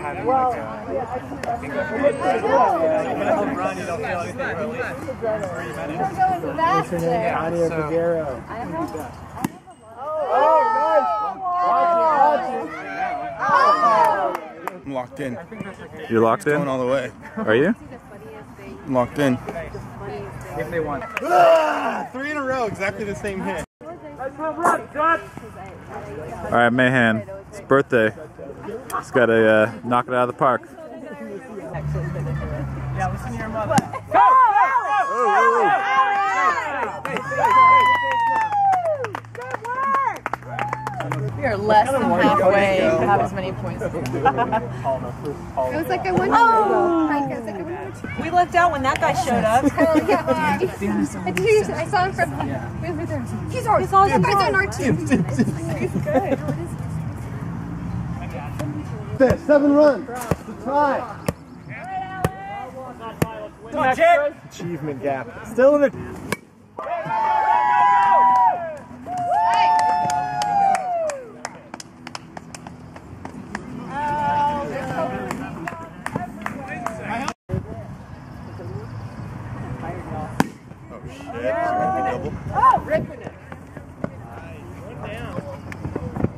having like a big run, you don't feel anything for at least 30 minutes. Yeah, I'm locked in. You're locked in? Going all the way. Are you? I'm locked in. If they want. 3 in a row, exactly the same hit. Alright, Mahan. It's birthday. He's got to knock it out of the park. Yeah, listen to your mother. Go! We are less than halfway to have as many points. I was like, I wonder. We left out when that guy showed up. I saw him from. He's ours. That guy's on our team. He's good. 7 runs. The tie. Achievement gap. Still in the.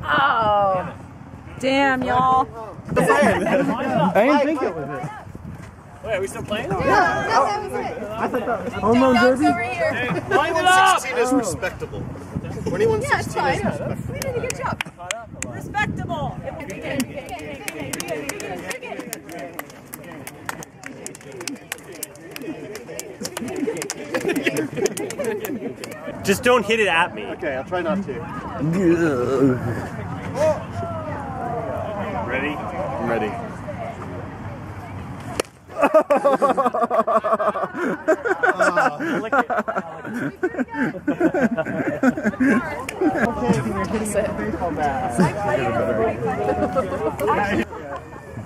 Oh, damn, y'all. I didn't think it was it. Wait, are we still playing? No, that was it. I thought that was home run derby. Over here. 21-16 is respectable. 21-16 Yeah, it's fine. is respectable. We did a good job. Respectable. Just don't hit it at me. Okay, I'll try not to. Ready? I'm ready. Lick it.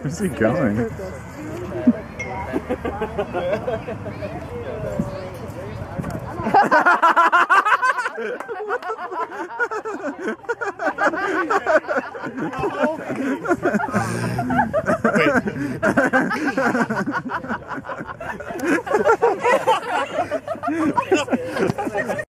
Where's he going?